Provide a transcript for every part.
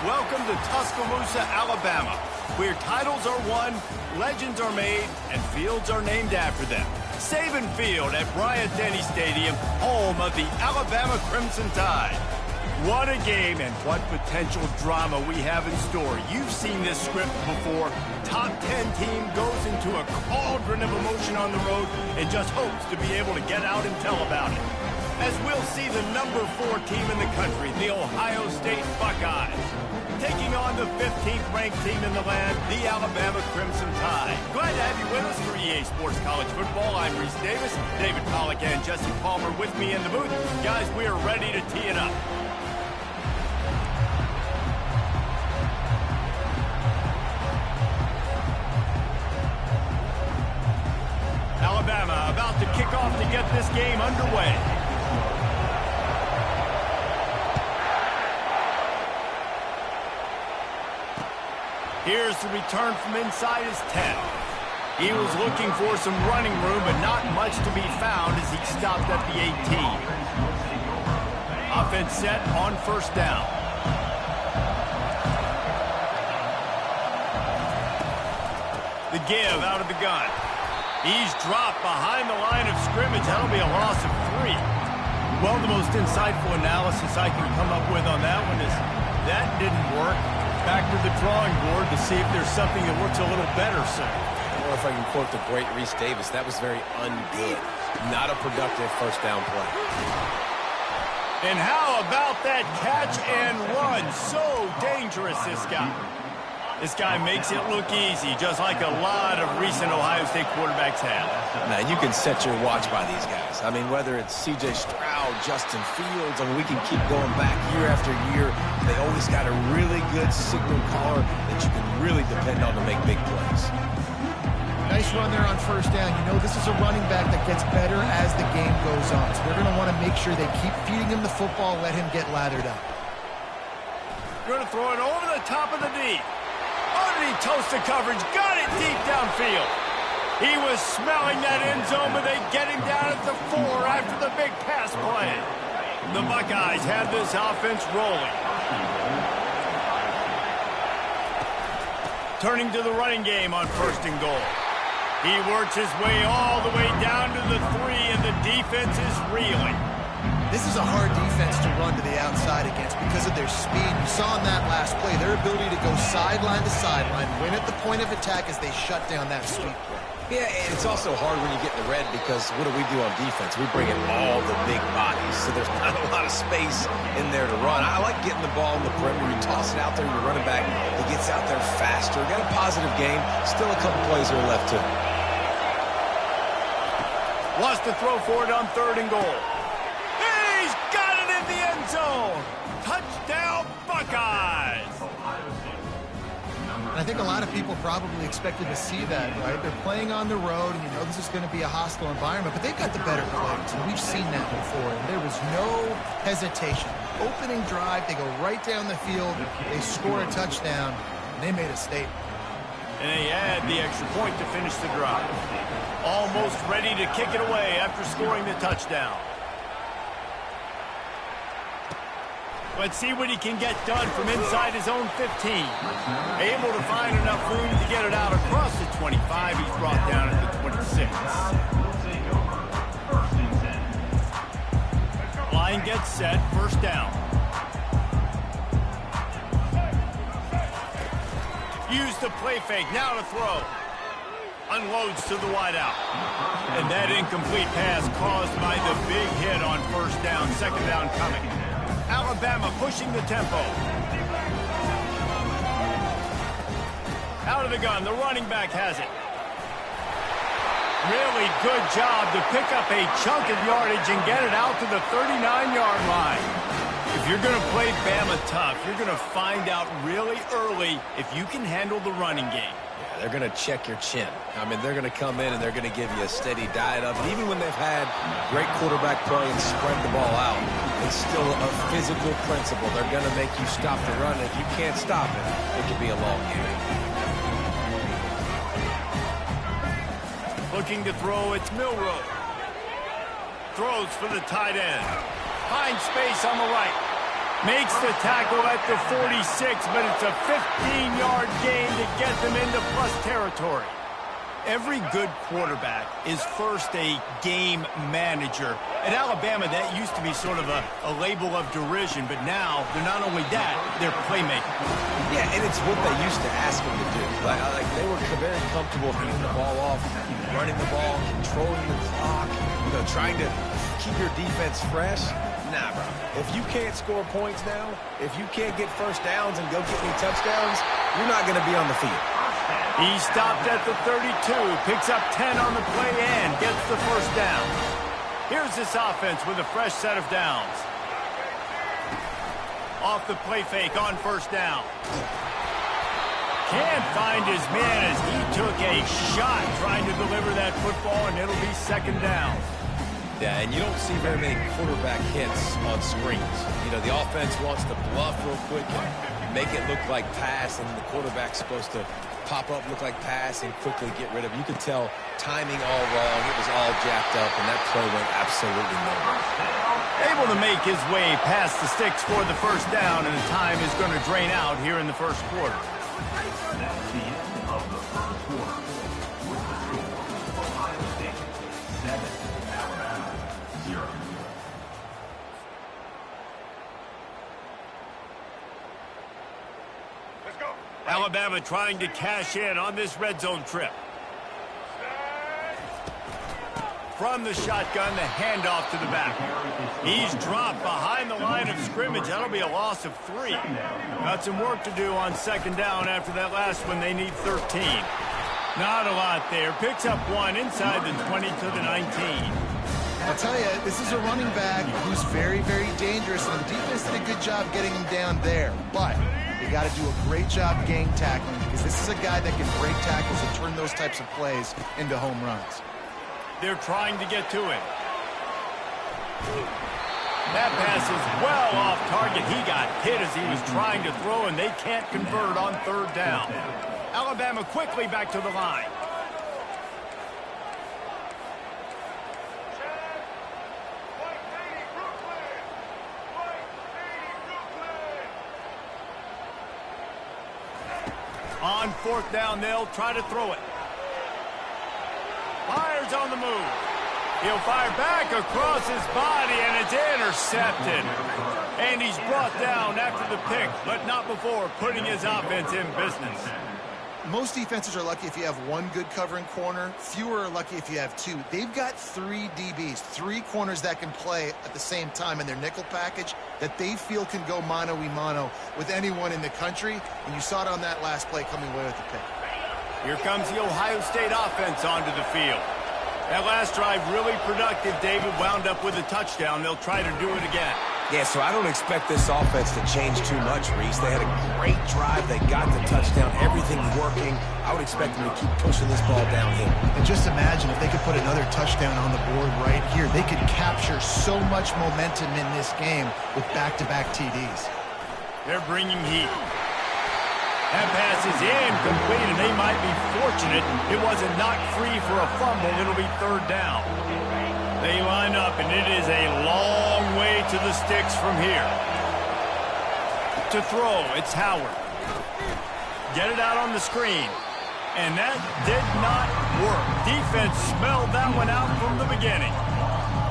Welcome to Tuscaloosa, Alabama, where titles are won, legends are made, and fields are named after them. Saban Field at Bryant-Denny Stadium, home of the Alabama Crimson Tide. What a game and what potential drama we have in store. You've seen this script before. Top 10 team goes into a cauldron of emotion on the road and just hopes to be able to get out and tell about it. As we'll see the number 4 team in the country, the Ohio State Buckeyes, taking on the 15th ranked team in the land, the Alabama Crimson Tide. Glad to have you with us for EA Sports College Football. I'm Reese Davis, David Pollack and Jesse Palmer with me in the booth. Guys, we are ready to tee it up. Alabama about to kick off to get this game underway. Here's the return from inside his 10. He was looking for some running room, but not much to be found as he stopped at the 18. Offense set on first down. The give out of the gun. He's dropped behind the line of scrimmage. That'll be a loss of 3. Well, the most insightful analysis I can come up with on that one is that didn't work. Back to the drawing board to see if there's something that works a little better, sir. Or if I can quote the great Reese Davis, that was very ungood. Not a productive first down play. And how about that catch and run? So dangerous, this guy. This guy makes it look easy, just like a lot of recent Ohio State quarterbacks have. Now, you can set your watch by these guys. I mean, whether it's C.J. Stroud, Justin Fields, I mean, we can keep going back year after year. They always got a really good signal caller that you can really depend on to make big plays. Nice run there on first down. You know, this is a running back that gets better as the game goes on. So they're going to want to make sure they keep feeding him the football, let him get lathered up. Going to throw it over the top of the D. He toasts the coverage, got it deep downfield. He was smelling that end zone, but they get him down at the 4 after the big pass play. The Buckeyes have this offense rolling. Turning to the running game on first and goal. He works his way all the way down to the 3, and the defense is reeling. This is a hard defense to run to the outside against because of their speed. You saw in that last play their ability to go sideline to sideline, win at the point of attack as they shut down that sweep play. Yeah, and it's also hard when you get in the red because what do we do on defense? We bring in all the big bodies, so there's not a lot of space in there to run. I like getting the ball in the perimeter. You toss it out there, you're running back. He gets out there faster. Got a positive game. Still a couple plays are left to him. Wants to throw for it on third and goal. He's got it in the end zone. Touchdown, Buckeyes. And I think a lot of people probably expected to see that, right? They're playing on the road, and you know this is going to be a hostile environment, but they've got the better players, and we've seen that before. And there was no hesitation. Opening drive, they go right down the field, they score a touchdown, and they made a statement. And they add the extra point to finish the drive. Almost ready to kick it away after scoring the touchdown. Let's see what he can get done from inside his own 15. Able to find enough room to get it out across the 25. He's brought down at the 26. Line gets set, first down. Use the play fake, now to throw. Unloads to the wideout. And that incomplete pass caused by the big hit on first down, second down coming. Alabama pushing the tempo. Out of the gun, the running back has it. Really good job to pick up a chunk of yardage and get it out to the 39-yard line. If you're going to play Bama tough, you're going to find out really early if you can handle the running game. Yeah, they're going to check your chin. I mean, they're going to come in and they're going to give you a steady diet of it. Even when they've had great quarterback play and spread the ball out, it's still a physical principle. They're going to make you stop the run. If you can't stop it, it could be a long game. Looking to throw, it's Milroe. Throws for the tight end. Finds space on the right. Makes the tackle at the 46, but it's a 15-yard gain to get them into plus territory. Every good quarterback is first a game manager. At Alabama, that used to be sort of a label of derision, but now they're not only that, they're playmakers. Yeah, and it's what they used to ask them to do. Like they were very comfortable handing the ball off, running the ball, controlling the clock, trying to keep your defense fresh. Nah, bro. If you can't score points now, if you can't get first downs and go get me touchdowns, you're not going to be on the field. He stopped at the 32, picks up 10 on the play and gets the first down. Here's this offense with a fresh set of downs. Off the play fake on first down. Can't find his man as he took a shot trying to deliver that football, and it'll be second down. Yeah, and you don't see very many quarterback hits on screens. The offense wants to bluff real quick and make it look like pass, and the quarterback's supposed to pop up, look like pass, and quickly get rid of it. You could tell timing all wrong. It was all jacked up, and that play went absolutely nowhere. Able to make his way past the sticks for the first down, and the time is going to drain out here in the first quarter. That's the end of the first quarter. With the score, Ohio State 7, Alabama 0. Alabama trying to cash in on this red zone trip. From the shotgun, the handoff to the back. He's dropped behind the line of scrimmage. That'll be a loss of 3. Got some work to do on second down after that last one. They need 13. Not a lot there. Picks up 1 inside the 20 to the 19. I'll tell you, this is a running back who's very, very dangerous, and the defense did a good job getting him down there. But you got to do a great job gang tackling, because this is a guy that can break tackles and turn those types of plays into home runs. They're trying to get to it. That pass is well off target. He got hit as he was trying to throw, and they can't convert on third down. Alabama quickly back to the line. On fourth down, they'll try to throw it. Fires on the move. He'll fire back across his body, and it's intercepted. And he's brought down after the pick, but not before putting his offense in business. Most defenses are lucky if you have one good covering corner. Fewer are lucky if you have 2. They've got 3 DBs, 3 corners that can play at the same time in their nickel package that they feel can go mano-a-mano with anyone in the country. And you saw it on that last play coming away with the pick. Here comes the Ohio State offense onto the field. That last drive really productive. David wound up with a touchdown. They'll try to do it again. Yeah, so I don't expect this offense to change too much, Reese. They had a great drive. They got the touchdown. Everything working. I would expect them to keep pushing this ball downhill. And just imagine if they could put another touchdown on the board right here. They could capture so much momentum in this game with back-to-back TDs. They're bringing heat. That pass is incomplete, and they might be fortunate it wasn't knocked free for a fumble. It'll be third down. They line up, and it is a long way to the sticks from here. To throw, it's Howard. Get it out on the screen. And that did not work. Defense smelled that one out from the beginning.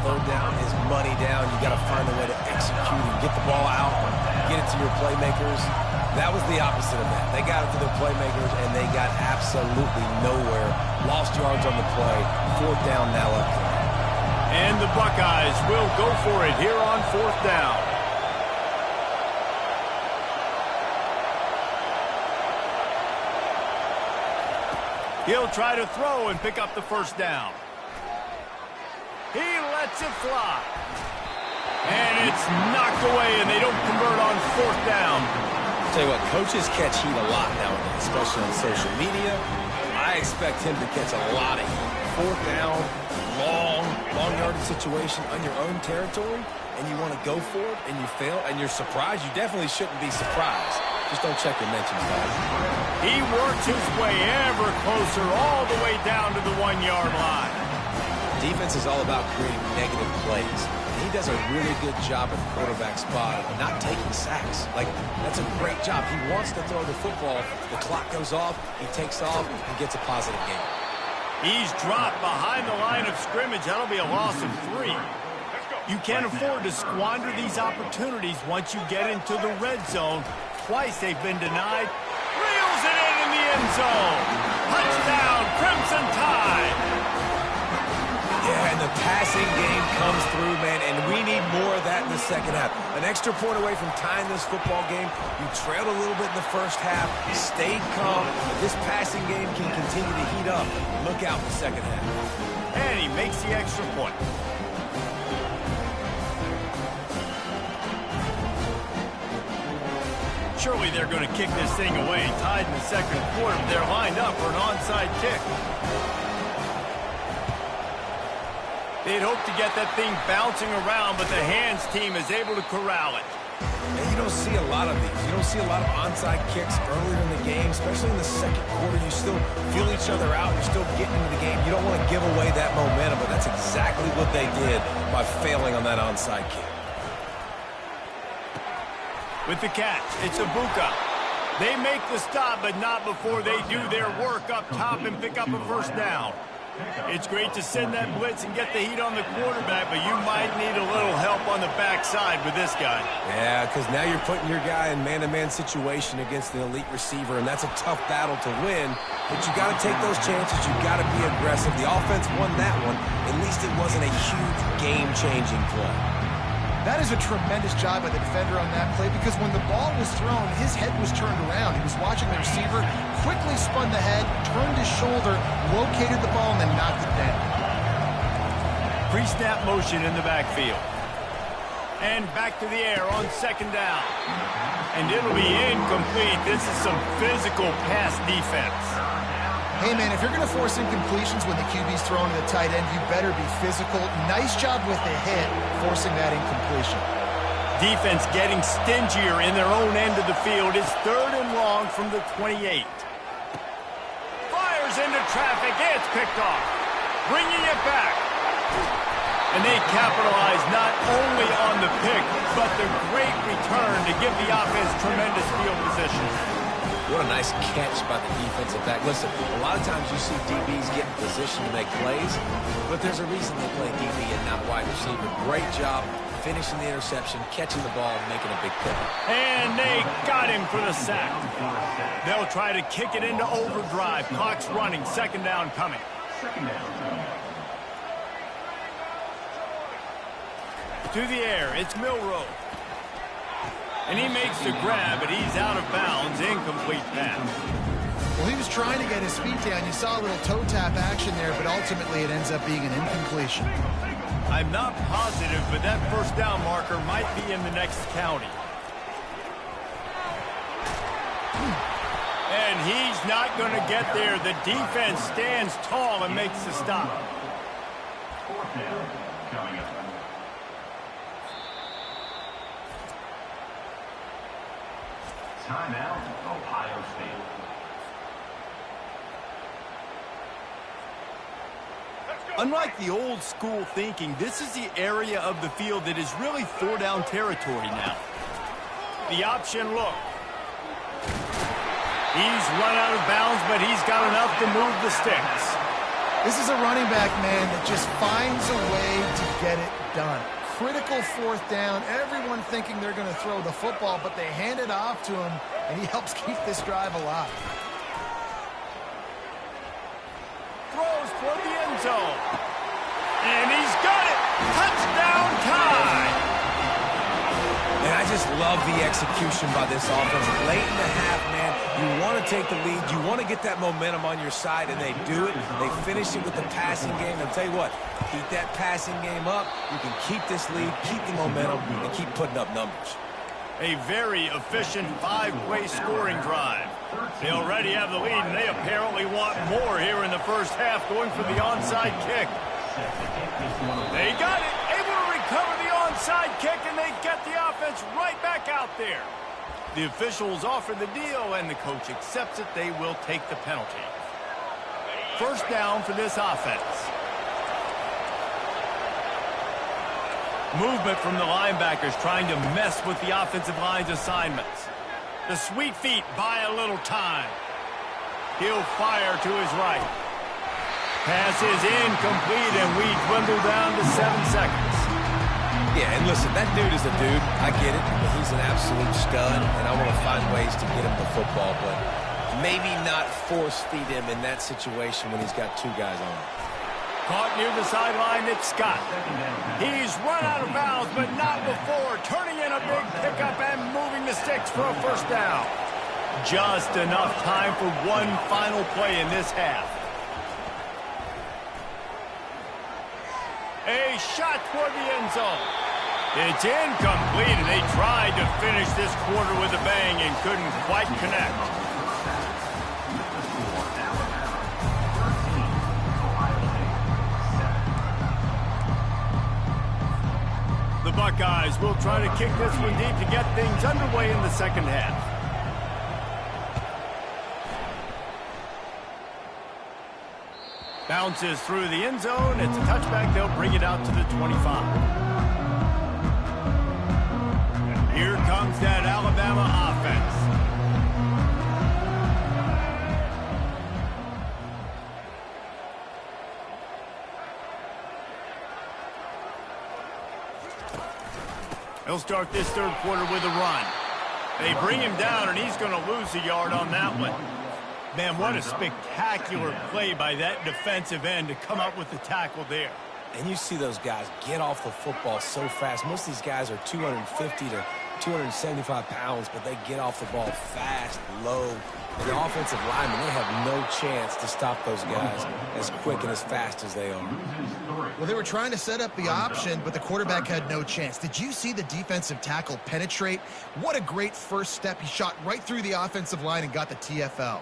Third down is money down. You got to find a way to execute and get the ball out, get it to your playmakers. That was the opposite of that. They got it to their playmakers, and they got absolutely nowhere. Lost yards on the play. Fourth down now up. And the Buckeyes will go for it here on fourth down. He'll try to throw and pick up the first down. He lets it fly. And it's knocked away, and they don't convert on fourth down. I'll tell you what, coaches catch heat a lot nowadays, especially on social media. I expect him to catch a lot of heat. Fourth down, long yardage situation on your own territory, and you want to go for it, and you fail, and you're surprised. You definitely shouldn't be surprised. Just don't check your mentions, guys. He works his way ever closer all the way down to the 1-yard line. Defense is all about creating negative plays. he does a really good job at the quarterback spot of not taking sacks. Like, that's a great job. He wants to throw the football. The clock goes off, he takes off, and gets a positive gain. He's dropped behind the line of scrimmage. That'll be a loss of 3. You can't afford to squander these opportunities once you get into the red zone. Twice they've been denied. Reels it in the end zone. Touchdown, Crimson Tide. Yeah, and the passing game comes through, man, and we need more of that in the second half. An extra point away from tying this football game. You trailed a little bit in the first half, stayed calm, but this passing game can continue to heat up. Look out in the second half. And he makes the extra point. Surely they're going to kick this thing away. Tied in the second quarter. They're lined up for an onside kick. They'd hope to get that thing bouncing around, but the hands team is able to corral it. And you don't see a lot of these. You don't see a lot of onside kicks earlier in the game, especially in the second quarter. You still feel each other out. You're still getting into the game. You don't want to give away that momentum, but that's exactly what they did by failing on that onside kick. With the catch, it's Ibuka. They make the stop, but not before they do their work up top and pick up a first down. It's great to send that blitz and get the heat on the quarterback, but you might need a little help on the backside with this guy. Yeah, because now you're putting your guy in man-to-man situation against an elite receiver, and that's a tough battle to win. But you got to take those chances. You got to be aggressive. The offense won that one. At least it wasn't a huge game-changing play. That is a tremendous job by the defender on that play, because when the ball was thrown, his head was turned around. He was watching the receiver, quickly spun the head, turned his shoulder, located the ball, and then knocked it down. Pre-snap motion in the backfield. And back to the air on second down. And it'll be incomplete. This is some physical pass defense. Hey, man, if you're going to force incompletions when the QB's throwing to the tight end, you better be physical. Nice job with the hit, forcing that incompletion. Defense getting stingier in their own end of the field. It's 3rd and long from the 28. Fires into traffic. It's picked off. Bringing it back. And they capitalize not only on the pick, but the great return to give the offense tremendous field position. What a nice catch by the defensive back. Listen, a lot of times you see DBs get in position to make plays, but there's a reason they play DB and not wide receiver. Great job finishing the interception, catching the ball, and making a big play. And they got him for the sack. They'll try to kick it into overdrive. Clock's running. Second down coming. To the air, it's Milroe. And he makes the grab, but he's out of bounds. Incomplete pass. Well, he was trying to get his feet down. You saw a little toe tap action there, but ultimately it ends up being an incompletion. I'm not positive, but that first down marker might be in the next county. And he's not going to get there. The defense stands tall and makes the stop. Fourth down coming up. Timeout, Ohio State. Unlike the old school thinking, this is the area of the field that is really 4-down territory now. The option look. He's run out of bounds, but he's got enough to move the sticks. This is a running back, man, that just finds a way to get it done. Critical fourth down, everyone thinking they're going to throw the football, but they hand it off to him, and he helps keep this drive alive. Throws toward the end zone. And he's got it. Touchdown Tide. And I just love the execution by this offense. Late in the half, man, you want to take the lead. You want to get that momentum on your side, and they do it. They finish it with the passing game. I'll tell you what, keep that passing game up. You can keep this lead, keep the momentum, and keep putting up numbers. A very efficient 5-play scoring drive. They already have the lead, and they apparently want more here in the first half, going for the onside kick. They got it, able to recover the onside kick, and they get the offense right back out there. The officials offer the deal, and the coach accepts it. They will take the penalty. First down for this offense. Movement from the linebackers trying to mess with the offensive line's assignments. The sweet feet buy a little time. He'll fire to his right. Pass is incomplete, and we dwindle down to 7 seconds. Yeah, and listen, that dude is a dude. I get it, but he's an absolute stud, and I want to find ways to get him the football, but maybe not force feed him in that situation when he's got 2 guys on him. Caught near the sideline, it's Scott. He's run out of bounds, but not before. Turning in a big pickup and moving the sticks for a first down. Just enough time for one final play in this half. A shot toward the end zone. It's incomplete, and they tried to finish this quarter with a bang and couldn't quite connect. The Buckeyes will try to kick this one deep to get things underway in the second half. Bounces through the end zone. It's a touchback. They'll bring it out to the 25. And here comes that Alabama offense. They'll start this third quarter with a run. They bring him down, and he's going to lose a yard on that one. Man, what a spectacular play by that defensive end to come up with the tackle there. And you see those guys get off the football so fast. Most of these guys are 250 to 275 pounds, but they get off the ball fast, low. And the offensive linemen, they have no chance to stop those guys as quick and as fast as they are. Well, they were trying to set up the option, but the quarterback had no chance. Did you see the defensive tackle penetrate? What a great first step. He shot right through the offensive line and got the TFL.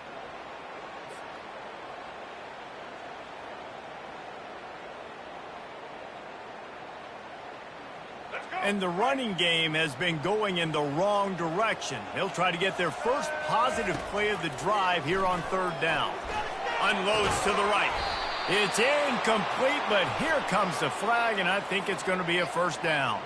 And the running game has been going in the wrong direction. They'll try to get their first positive play of the drive here on third down. Unloads to the right. It's incomplete, but here comes the flag, and I think it's going to be a first down.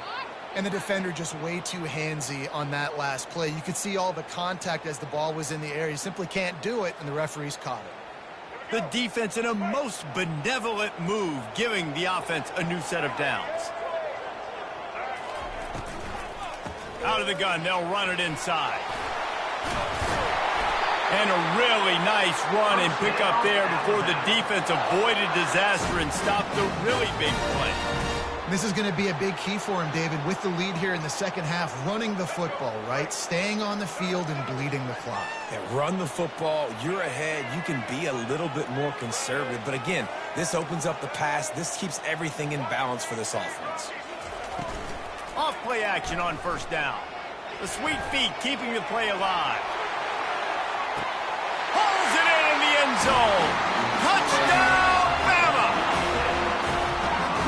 And the defender just way too handsy on that last play. You could see all the contact as the ball was in the air. He simply can't do it, and the referees caught it. The defense in a most benevolent move, giving the offense a new set of downs. Out of the gun, they'll run it inside. And a really nice run and pick up there before the defense avoided disaster and stopped a really big play. This is going to be a big key for him, David, with the lead here in the second half, running the football, right? Staying on the field and bleeding the clock. Yeah, run the football. You're ahead. You can be a little bit more conservative. But again, this opens up the pass. This keeps everything in balance for this offense. Off play action on first down. The sweet feet keeping the play alive. Pulls it in the end zone. Touchdown, Bama!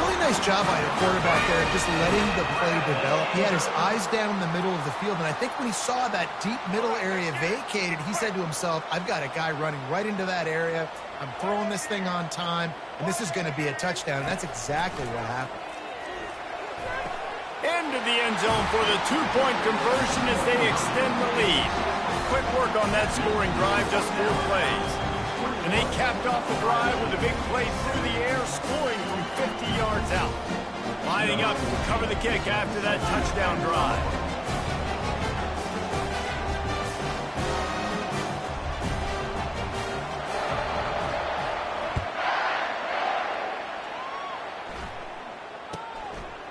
Really nice job by the quarterback there, just letting the play develop. He had his eyes down in the middle of the field, and I think when he saw that deep middle area vacated, he said to himself, I've got a guy running right into that area. I'm throwing this thing on time, and this is going to be a touchdown. And that's exactly what happened. Into the end zone for the two-point conversion as they extend the lead. Quick work on that scoring drive, just 4 plays. And they capped off the drive with a big play through the air, scoring from 50 yards out. Lining up to cover the kick after that touchdown drive.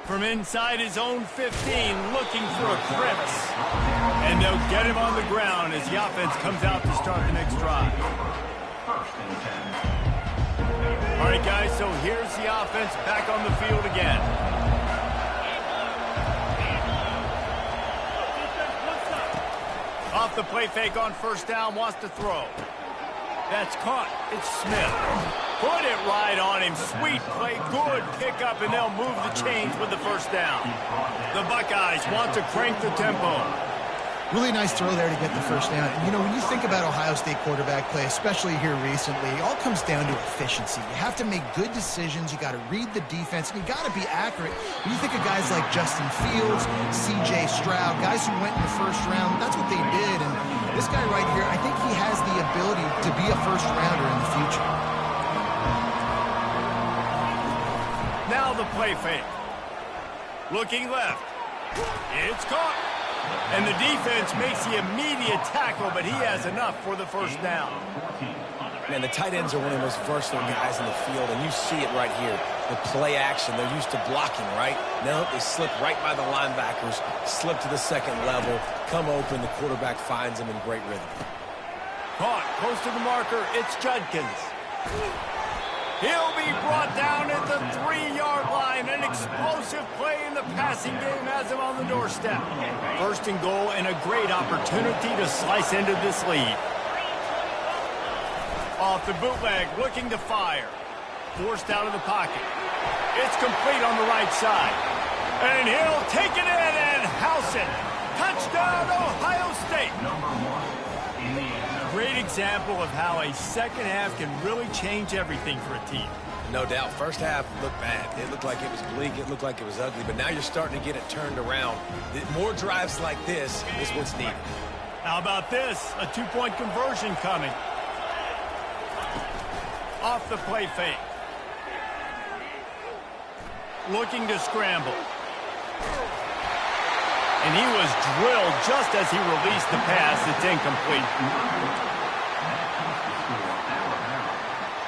From inside his own 15, looking for a crevice. And they'll get him on the ground as the offense comes out to start the next drive. All right, guys, so here's the offense back on the field again. Off the play fake on first down, wants to throw. That's caught. It's Smith. Put it right on him. Sweet play, good pickup, and they'll move the chains with the first down. The Buckeyes want to crank the tempo. Really nice throw there to get the first down. And, you know, when you think about Ohio State quarterback play, especially here recently, it all comes down to efficiency. You have to make good decisions. You got to read the defense, and you got to be accurate. When you think of guys like Justin Fields, C.J. Stroud, guys who went in the first round, that's what they did. And this guy right here, I think he has the ability to be a first-rounder in the future. Now the play fake. Looking left. It's caught. And the defense makes the immediate tackle, but he has enough for the first down. Man, the tight ends are one of the most versatile guys in the field, and you see it right here. The play action, they're used to blocking, right? Now they slip right by the linebackers, slip to the second level, come open, the quarterback finds them in great rhythm. Caught, close to the marker, it's Judkins. He'll be brought down at the 3-yard line. An explosive play in the passing game has him on the doorstep. First and goal and a great opportunity to slice into this lead. Off the bootleg, looking to fire. Forced out of the pocket. It's complete on the right side. And he'll take it in and house it. Touchdown, Ohio State. Great example of how a second half can really change everything for a team. No doubt. First half looked bad. It looked like it was bleak. It looked like it was ugly. But now you're starting to get it turned around. More drives like this is what's needed. How about this? A 2-point conversion coming. Off the play fake. Looking to scramble. And he was drilled just as he released the pass. It's incomplete.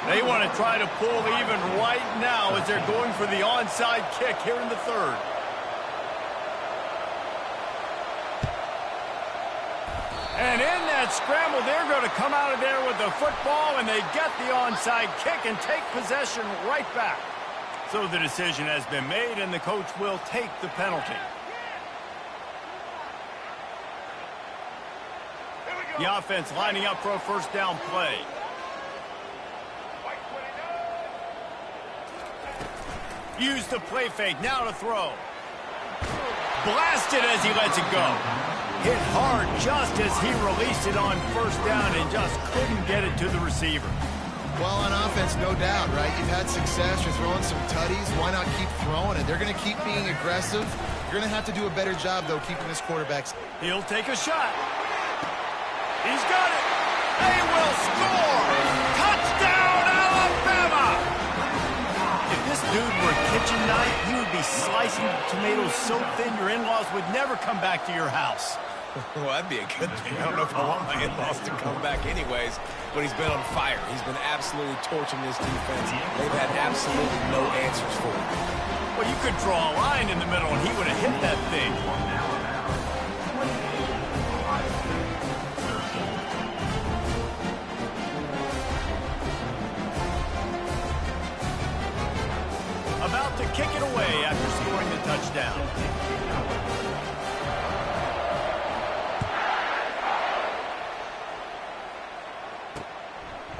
They want to try to pull even right now as they're going for the onside kick here in the third. And in that scramble, they're going to come out of there with the football, and they get the onside kick and take possession right back. So the decision has been made, and the coach will take the penalty. The offense lining up for a first down play. Use the play fake, now to throw. Blasted as he lets it go. Hit hard just as he released it on first down and just couldn't get it to the receiver. Well, on offense, no doubt, right? You've had success. You're throwing some tutties. Why not keep throwing it? They're going to keep being aggressive. You're going to have to do a better job, though, keeping this quarterback. He'll take a shot. He's got it. They will score. Touchdown, Alabama. If this dude were a kitchen knife, he would be slicing tomatoes so thin your in-laws would never come back to your house. Well, that'd be a good thing. I don't know if I want my in-laws to come back anyways, but he's been on fire. He's been absolutely torching this defense. They've had absolutely no answers for him. Well, you could draw a line in the middle, and he would have hit that thing. About to kick it away after scoring the touchdown.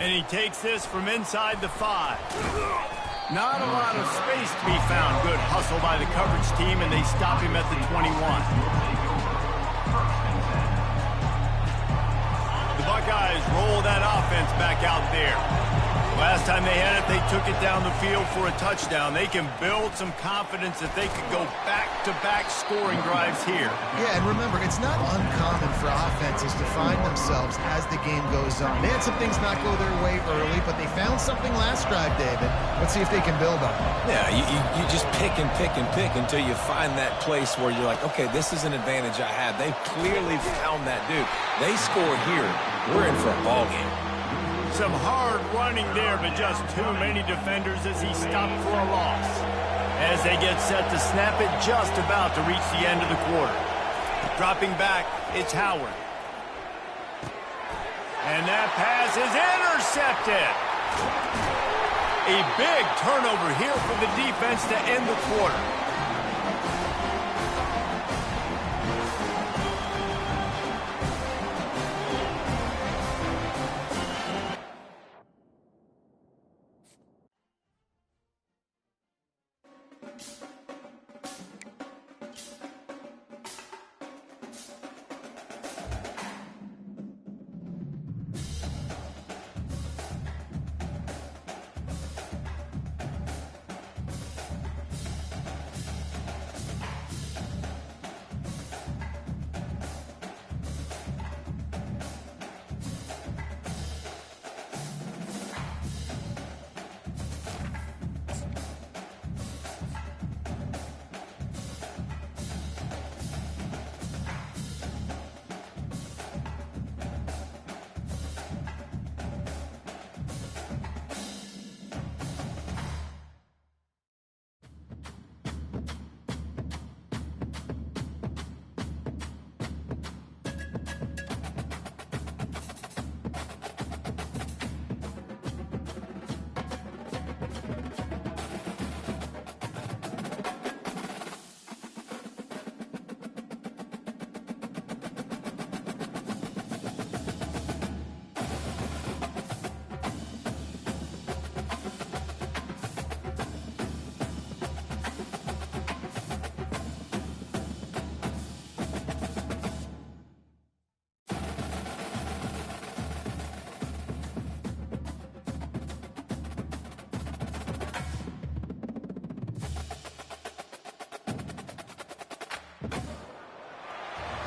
And he takes this from inside the 5. Not a lot of space to be found. Good hustle by the coverage team, and they stop him at the 21. The Buckeyes roll that offense back out there. Last time they had it, they took it down the field for a touchdown. They can build some confidence that they could go back-to-back scoring drives here. Yeah, and remember, it's not uncommon for offenses to find themselves as the game goes on. They had some things not go their way early, but they found something last drive, David. Let's see if they can build on it. Yeah, you just pick and pick and pick until you find that place where you're like, okay, this is an advantage I have. They've clearly found that dude. They score here. We're in for a ball game. Some hard running there, but just too many defenders as he stopped for a loss. As they get set to snap it, just about to reach the end of the quarter. Dropping back, it's Howard. And that pass is intercepted. A big turnover here for the defense to end the quarter.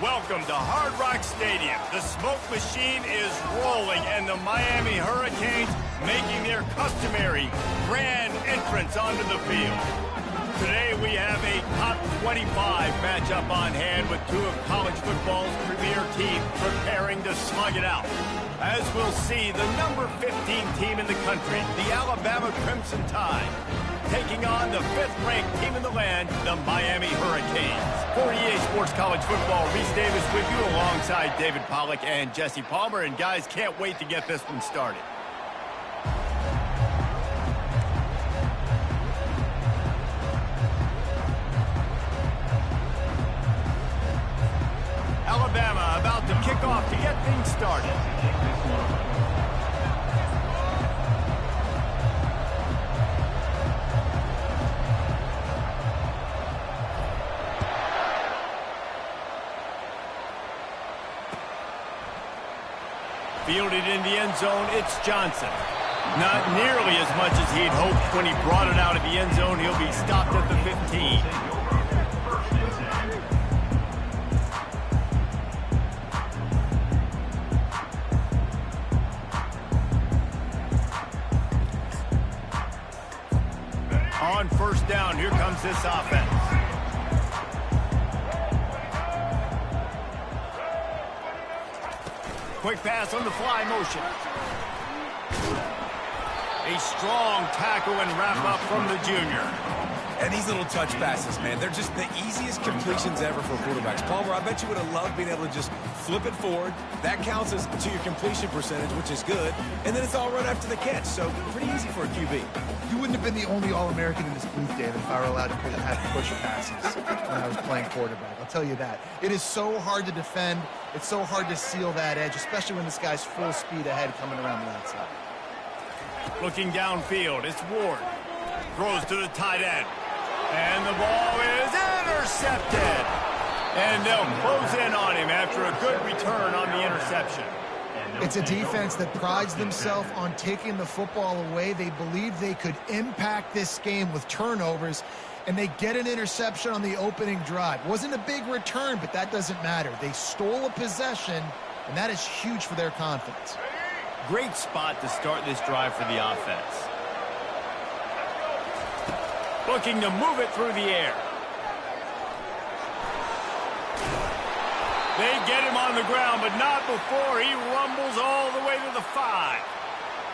Welcome to Hard Rock Stadium. The smoke machine is rolling, and the Miami Hurricanes making their customary grand entrance onto the field. Today we have a top 25 matchup on hand with two of college football's premier teams preparing to slug it out. As we'll see, the number 15 team in the country, the Alabama Crimson Tide, taking on the 5th-ranked team in the land, the Miami Hurricanes. For EA Sports College Football, Reese Davis with you alongside David Pollack and Jesse Palmer. And guys, can't wait to get this one started. Alabama about to kick off to get things started. Fielded in the end zone, it's Johnson. Not nearly as much as he'd hoped when he brought it out of the end zone. He'll be stopped at the 15. On first down, here comes this offense. Quick pass on the fly motion. A strong tackle and wrap up from the junior. And these little touch passes, man, they're just the easiest completions ever for quarterbacks. Palmer, I bet you would have loved being able to just flip it forward. That counts as to your completion percentage, which is good. And then it's all run after the catch, so pretty easy for a QB. You wouldn't have been the only All-American in this booth, David, if I were allowed to have push passes when I was playing quarterback. I'll tell you that. It is so hard to defend. It's so hard to seal that edge, especially when this guy's full speed ahead coming around the outside. Looking downfield, it's Ward. Throws to the tight end. And the ball is intercepted. And they'll close in on him after a good return on the interception. It's a defense that prides themselves on taking the football away. They believe they could impact this game with turnovers, and they get an interception on the opening drive. Wasn't a big return, but that doesn't matter. They stole a possession, and that is huge for their confidence. Great spot to start this drive for the offense. Looking to move it through the air. They get him on the ground, but not before he rumbles all the way to the 5.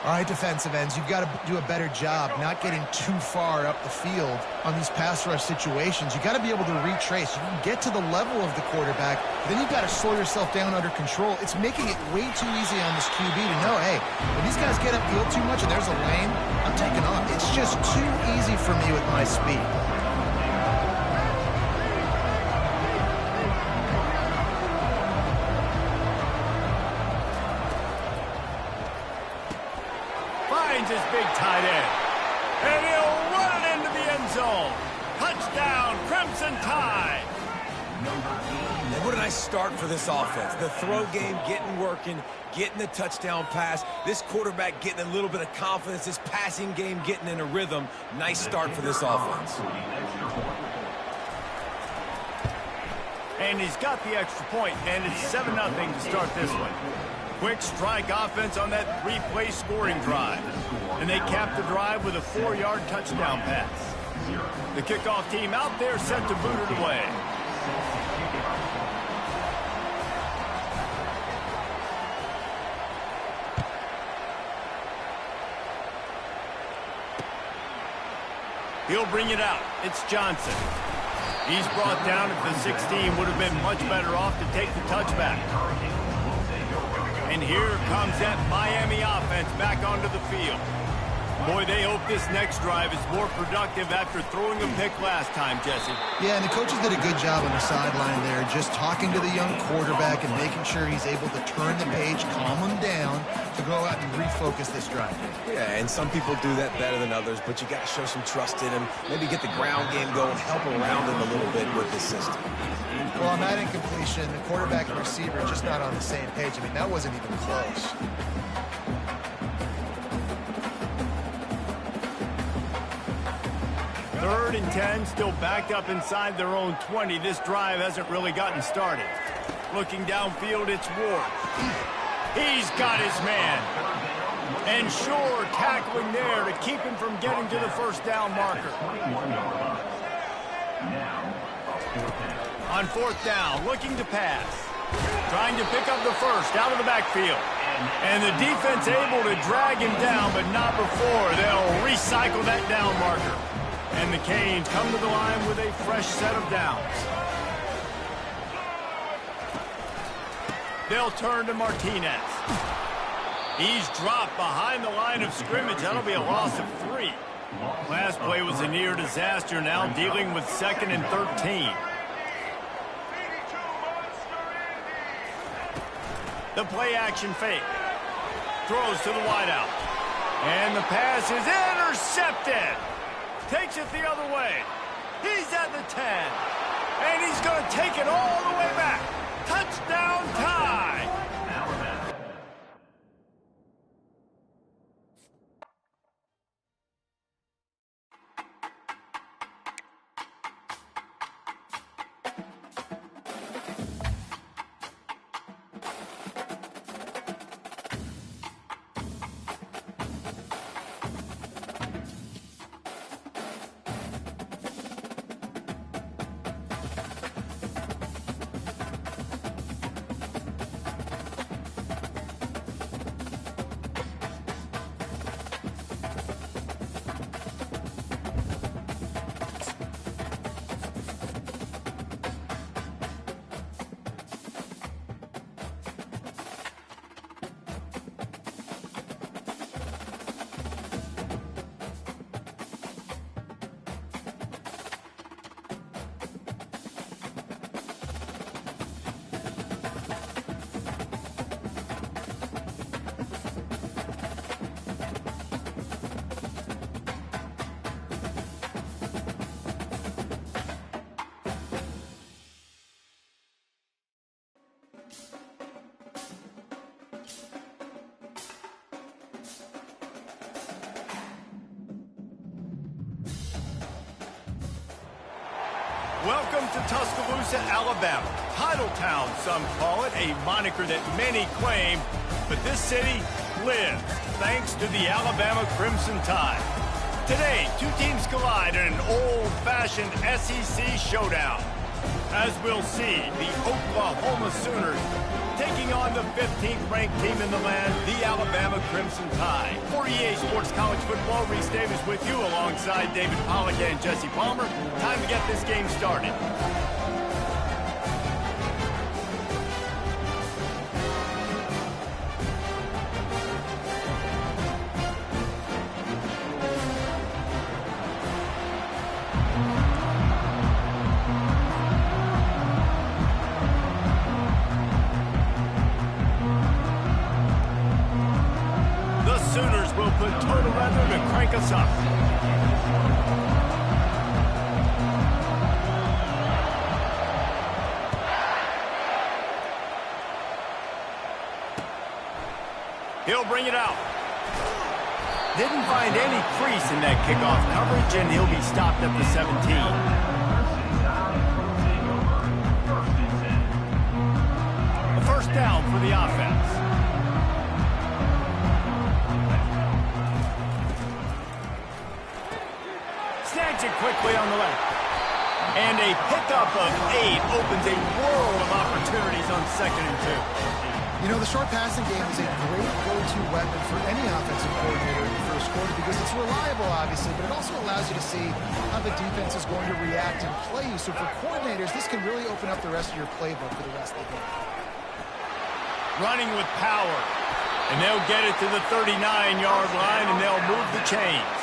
All right, defensive ends, you've got to do a better job not getting too far up the field on these pass rush situations. You've got to be able to retrace. You can get to the level of the quarterback, but then you've got to slow yourself down under control. It's making it way too easy on this QB to know, hey, when these guys get upfield too much and there's a lane, I'm taking off. It's just too easy for me with my speed. His big tight end. And he'll run it into the end zone. Touchdown, Crimson Tide. And what a nice start for this offense. The throw game getting working, getting the touchdown pass. This quarterback getting a little bit of confidence. This passing game getting in a rhythm. Nice start for this offense. And he's got the extra point, and it's 7-0 to start this one. Quick strike offense on that 3-play scoring drive. And they cap the drive with a 4-yard touchdown pass. The kickoff team out there set to boot it away. He'll bring it out. It's Johnson. He's brought down at the 16. Would have been much better off to take the touchback. And here comes that Miami offense back onto the field. Boy, they hope this next drive is more productive after throwing a pick last time, Jesse. Yeah, and the coaches did a good job on the sideline there, just talking to the young quarterback and making sure he's able to turn the page, calm him down, to go out and refocus this drive. Yeah, and some people do that better than others, but you got to show some trust in him, maybe get the ground game going, help around him a little bit with this system. Well, on that incompletion, the quarterback and receiver are just not on the same page. I mean, that wasn't even close. Third and 10, still backed up inside their own 20. This drive hasn't really gotten started. Looking downfield, it's Ward. He's got his man. And Shore tackling there to keep him from getting to the first down marker. On fourth down, looking to pass. Trying to pick up the first out of the backfield. And the defense able to drag him down, but not before they'll recycle that down marker. And the Canes come to the line with a fresh set of downs. They'll turn to Martinez. He's dropped behind the line of scrimmage. That'll be a loss of 3. Last play was a near disaster, now dealing with 2nd and 13. The play action fake. Throws to the wideout. And the pass is intercepted. Takes it the other way. He's at the 10. And he's going to take it all the way back. Touchdown tie. Welcome to Tuscaloosa, Alabama. Title Town, some call it, a moniker that many claim, but this city lives thanks to the Alabama Crimson Tide. Today, 2 teams collide in an old-fashioned SEC showdown. As we'll see, the Oklahoma Sooners taking on the 15th ranked team in the land, the Alabama Crimson Tide. For EA Sports College Football, Reese Davis with you alongside David Pollack and Jesse Palmer. Time to get this game started. Sooners will put total leather to crank us up. He'll bring it out. Didn't find any crease in that kickoff coverage, and he'll be stopped at the 17. A first down for the offense. Snatch it quickly on the left. And a pickup of 8 opens a world of opportunities on 2nd and 2. You know, the short passing game is a great go-to weapon for any offensive coordinator in the first quarter because it's reliable, obviously, but it also allows you to see how the defense is going to react and play you. So for coordinators, this can really open up the rest of your playbook for the rest of the game. Running with power. And they'll get it to the 39-yard line, and they'll move the chains.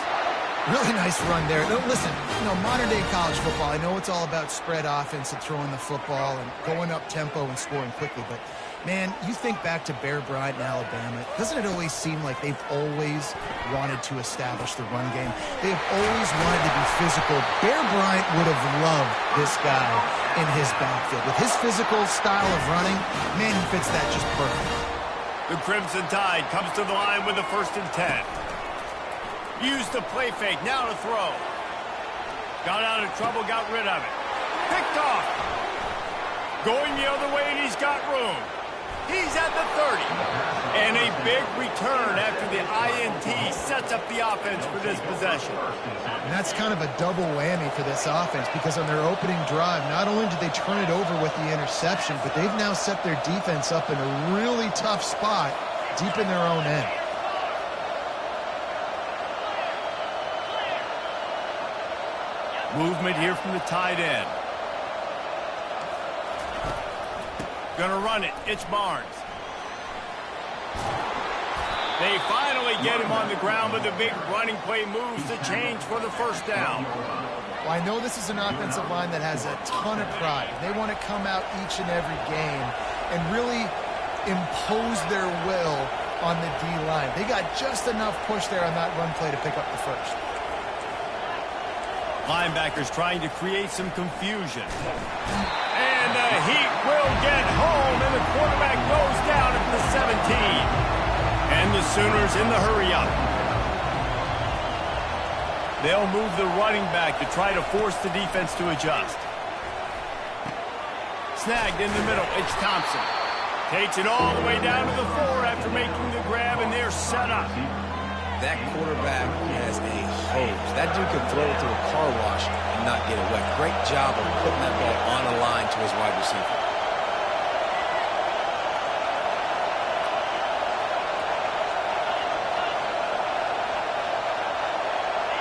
Really nice run there. Listen, you know, modern-day college football, I know it's all about spread offense and throwing the football and going up tempo and scoring quickly, but man, you think back to Bear Bryant in Alabama, doesn't it always seem like they've always wanted to establish the run game? They've always wanted to be physical. Bear Bryant would have loved this guy in his backfield. With his physical style of running, man, he fits that just perfect. The Crimson Tide comes to the line with the 1st and 10. Used the play fake, now to throw. Got out of trouble, got rid of it. Picked off. Going the other way, and he's got room. He's at the 30. And a big return after the INT sets up the offense for this possession. And that's kind of a double whammy for this offense, because on their opening drive, not only did they turn it over with the interception, but they've now set their defense up in a really tough spot deep in their own end. Movement here from the tight end. Gonna run it. It's Barnes. They finally get him on the ground, but the big running play moves the change for the first down. Well, I know this is an offensive line that has a ton of pride. They want to come out each and every game and really impose their will on the D-line. They got just enough push there on that run play to pick up the first. Linebackers trying to create some confusion. And the heat will get home, and the quarterback goes down at the 17. And the Sooners in the hurry-up. They'll move the running back to try to force the defense to adjust. Snagged in the middle, it's Thompson. Takes it all the way down to the 4 after making the grab, and they're set up. That quarterback has a hose. That dude could throw it to a car wash and not get it wet. Great job of putting that ball on a line to his wide receiver.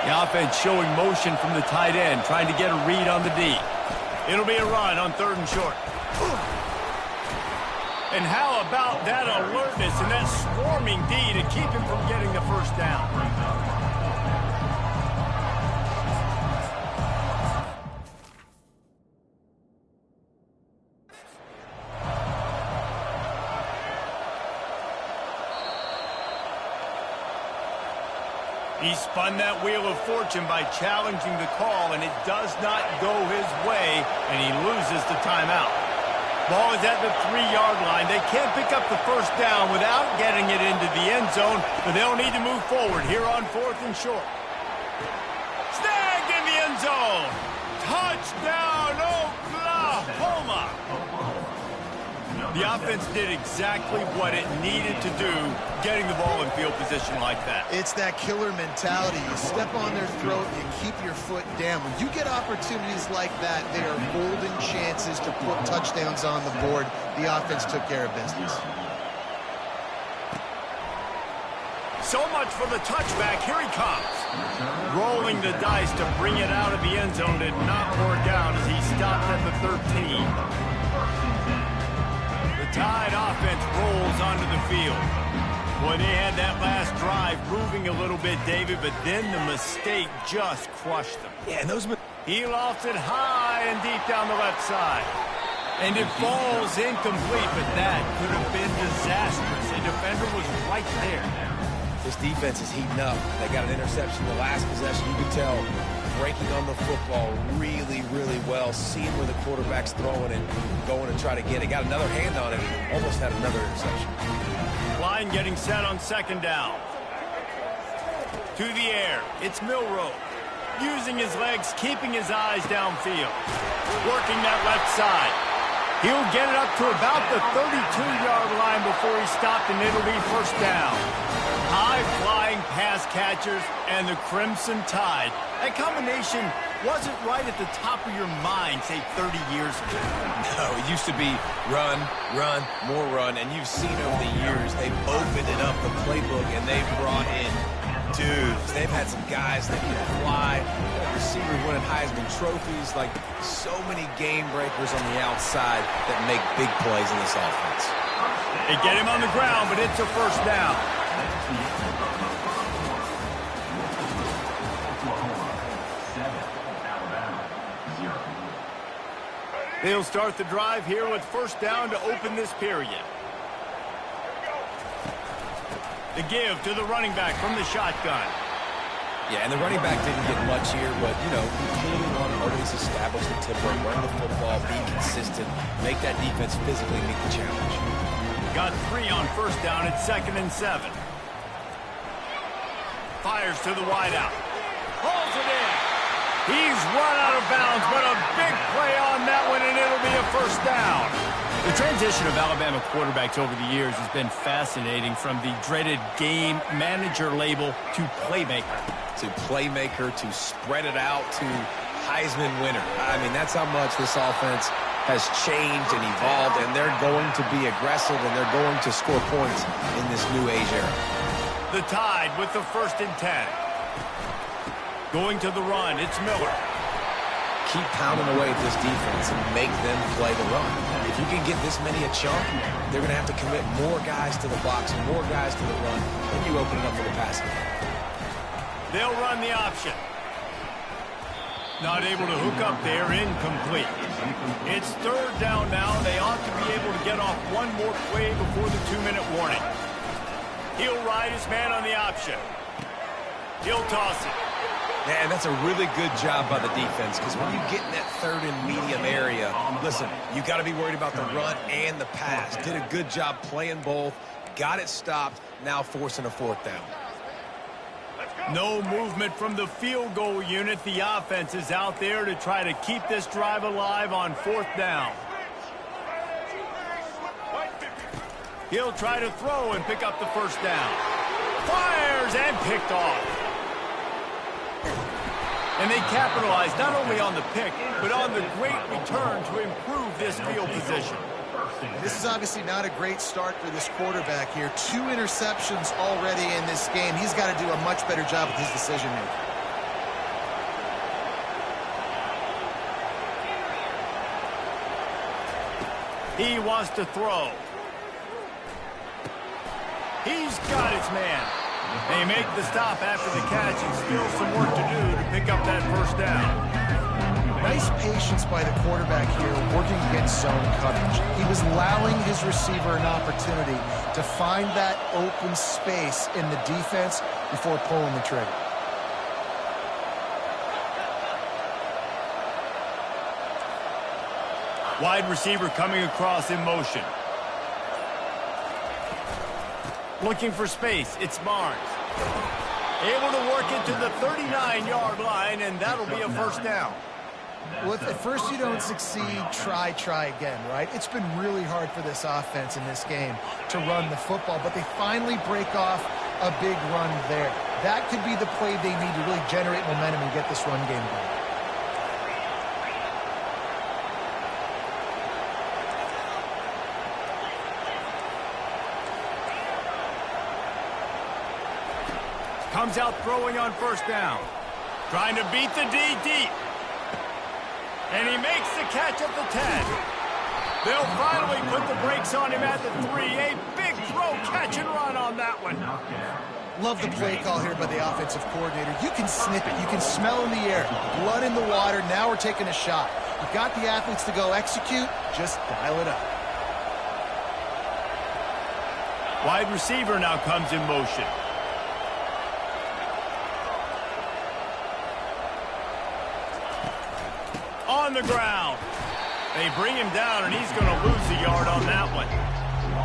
The offense showing motion from the tight end, trying to get a read on the D. It'll be a run on 3rd and short. And how about that alertness and that swarming D to keep him from getting the first down? He spun that wheel of fortune by challenging the call, and it does not go his way, and he loses the timeout. Ball is at the 3-yard line. They can't pick up the first down without getting it into the end zone, but they'll need to move forward here on 4th and short. Snagged in the end zone. Touchdown, Oklahoma. The offense did exactly what it needed to do, getting the ball in field position like that. It's that killer mentality. You step on their throat, you keep your foot down. When you get opportunities like that, they are golden chances to put touchdowns on the board. The offense took care of business. So much for the touchback. Here he comes. Rolling the dice to bring it out of the end zone did not work out as he stopped at the 13. Tide offense rolls onto the field. Boy, they had that last drive moving a little bit, David, but then the mistake just crushed them. Yeah, and those... He lofts it high and deep down the left side. And it falls incomplete, but that could have been disastrous. A defender was right there. This defense is heating up. They got an interception the last possession. You could tell breaking on the football really, really well, seeing where the quarterback's throwing it, going to try to get it. Got another hand on it, almost had another interception. Line getting set on 2nd down. To the air, it's Milroe. Using his legs, keeping his eyes downfield. Working that left side. He'll get it up to about the 32-yard line before he stopped, and it'll be first down. High-flying pass catchers and the Crimson Tide. That combination wasn't right at the top of your mind, say, 30 years ago. No, it used to be run, run, more run, and you've seen over the years they've opened it up, the playbook, and they've brought in dudes. They've had some guys that can fly, receivers winning Heisman trophies, like so many game breakers on the outside that make big plays in this offense. They get him on the ground, but it's a first down. They'll start the drive here with first down to open this period. The give to the running back from the shotgun. Yeah, and the running back didn't get much here, but, you know, we clearly want to always establish the tempo, run the football, be consistent, make that defense physically meet the challenge. Got 3 on first down at 2nd and 7. Fires to the wideout. Pulls it in. He's run out of bounds, but a big play on that one, and it'll be a first down. The transition of Alabama quarterbacks over the years has been fascinating, from the dreaded game manager label to playmaker. To playmaker, to spread it out, to Heisman winner. I mean, that's how much this offense has changed and evolved, and they're going to be aggressive, and they're going to score points in this new age era. The Tide with the 1st and 10. Going to the run, it's Miller. Keep pounding away at this defense and make them play the run. If you can get this many a chunk, they're going to have to commit more guys to the box, more guys to the run, then you open it up for the passing game. They'll run the option. Not able to hook up there, incomplete. It's 3rd down now. They ought to be able to get off one more play before the 2-minute warning. He'll ride his man on the option. He'll toss it. Man, that's a really good job by the defense, because when you get in that 3rd and medium area, listen, you got to be worried about the run and the pass. Did a good job playing both, got it stopped, now forcing a 4th down. No movement from the field goal unit. The offense is out there to try to keep this drive alive on 4th down. He'll try to throw and pick up the 1st down. Fires and picked off. And they capitalize not only on the pick, but on the great return to improve this field position. This is obviously not a great start for this quarterback here. 2 interceptions already in this game. He's got to do a much better job with his decision-making. He wants to throw. He's got his man. They make the stop after the catch, and still some work to do to pick up that 1st down. Nice patience by the quarterback here, working against zone coverage. He was allowing his receiver an opportunity to find that open space in the defense before pulling the trigger. Wide receiver coming across in motion. Looking for space, it's Barnes. Able to work it to the 39-yard line, and that'll be a 1st down. Well, if at first you don't succeed, try again, right? It's been really hard for this offense in this game to run the football, but they finally break off a big run there. That could be the play they need to really generate momentum and get this run game going. Comes out throwing on 1st down. Trying to beat the D deep. And he makes the catch at the 10. They'll finally put the brakes on him at the 3. A big throw, catch and run on that one. Love the play call here by the offensive coordinator. You can sniff it. You can smell in the air. Blood in the water. Now we're taking a shot. You've got the athletes to go execute. Just dial it up. Wide receiver now comes in motion. On the ground. They bring him down, and he's going to lose a yard on that one.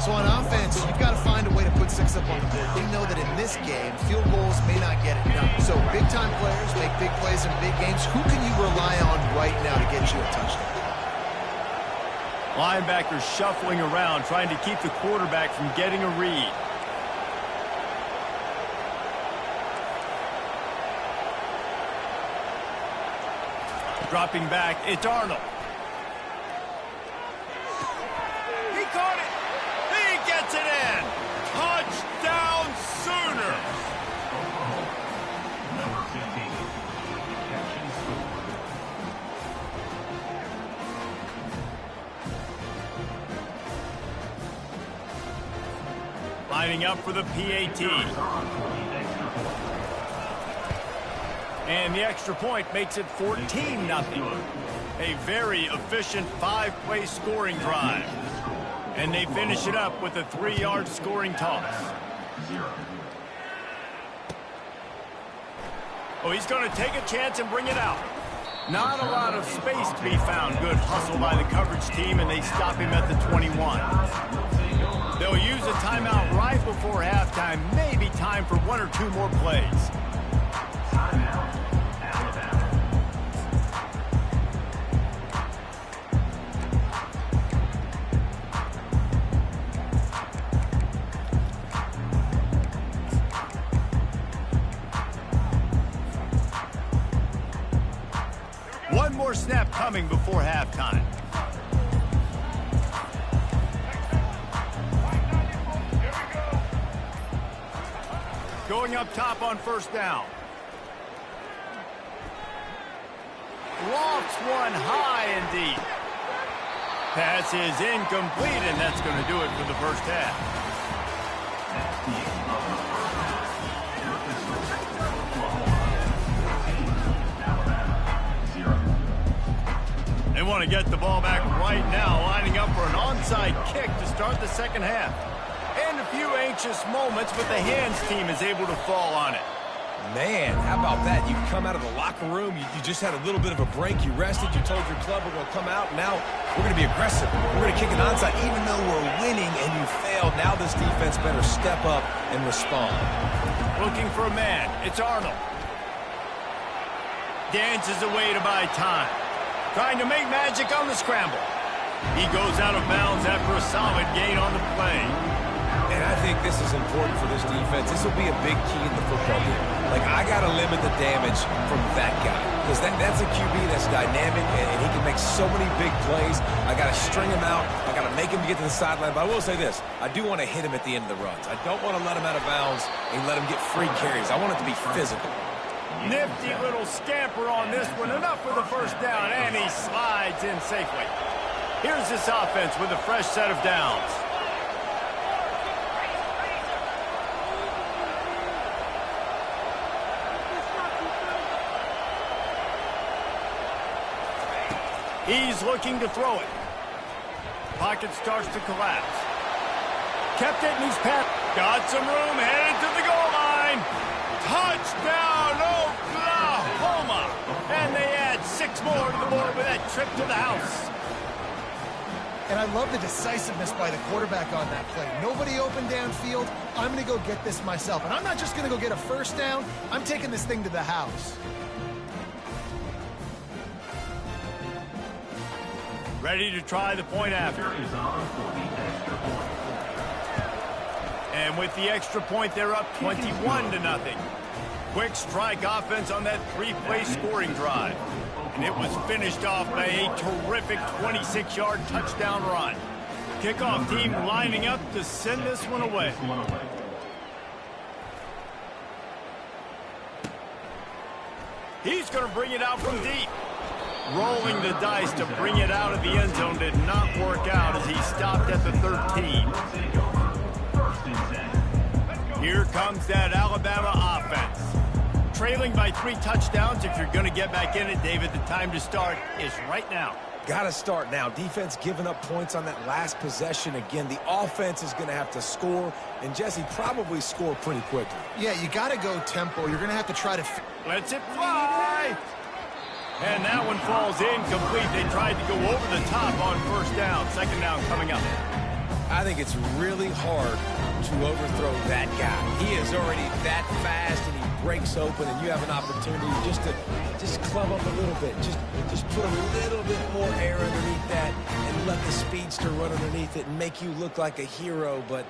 So on offense, you've got to find a way to put 6 up on the board. We know that in this game, field goals may not get it done. So big-time players make big plays in big games. Who can you rely on right now to get you a touchdown? Linebackers shuffling around, trying to keep the quarterback from getting a read. Dropping back, it's Arnold. He caught it. He gets it in. Touchdown Sooners. Number 15. Catch and score. Lining up for the PAT. And the extra point makes it 14-0. A very efficient 5-play scoring drive. And they finish it up with a 3-yard scoring toss. Oh, he's going to take a chance and bring it out. Not a lot of space to be found. Good hustle by the coverage team, and they stop him at the 21. They'll use a timeout right before halftime. Maybe time for 1 or 2 more plays. snap coming before halftime. Going up top on first down. Lofts one high and deep. Pass is incomplete, and that's going to do it for the first half. They want to get the ball back right now, lining up for an onside kick to start the second half. And a few anxious moments, but the hands team is able to fall on it. Man, how about that? You come out of the locker room, you just had a little bit of a break, you rested, you told your club we're going to come out, now we're going to be aggressive. We're going to kick an onside, even though we're winning and you failed. Now this defense better step up and respond. Looking for a man. It's Arnold. Dances away to buy time. Trying to make magic on the scramble. He goes out of bounds after a solid gain on the play. And I think this is important for this defense. This will be a big key in the football game. Like, I got to limit the damage from that guy. Because that's a QB that's dynamic, and he can make so many big plays. I got to string him out. I got to make him get to the sideline. But I will say this. I do want to hit him at the end of the runs. I don't want to let him out of bounds and let him get free carries. I want it to be physical. Nifty little scamper on this one. Enough for the first down, and he slides in safely. Here's this offense with a fresh set of downs. He's looking to throw it. Pocket starts to collapse. Kept it in his path. Got some room, headed to the goal line. Touchdown, Oklahoma! And they add 6 more to the board with that trip to the house. And I love the decisiveness by the quarterback on that play. Nobody open downfield. I'm going to go get this myself. And I'm not just going to go get a first down. I'm taking this thing to the house. Ready to try the point after. And with the extra point, they're up 21-0. Quick strike offense on that 3-play scoring drive. And it was finished off by a terrific 26-yard touchdown run. Kickoff team lining up to send this one away. He's going to bring it out from deep. Rolling the dice to bring it out of the end zone did not work out as he stopped at the 13. Here comes that Alabama offense. Trailing by 3 touchdowns. If you're going to get back in it, David, the time to start is right now. Got to start now. Defense giving up points on that last possession. Again, the offense is going to have to score, and Jesse probably score pretty quickly. Yeah, you got to go tempo. You're going to have to try to... Lets it fly. And that one falls incomplete. They tried to go over the top on first down. Second down coming up. I think it's really hard to overthrow that guy. He is already that fast, and he breaks open, and you have an opportunity just to club up a little bit. Just put a little bit more air underneath that and let the speedster run underneath it and make you look like a hero. But,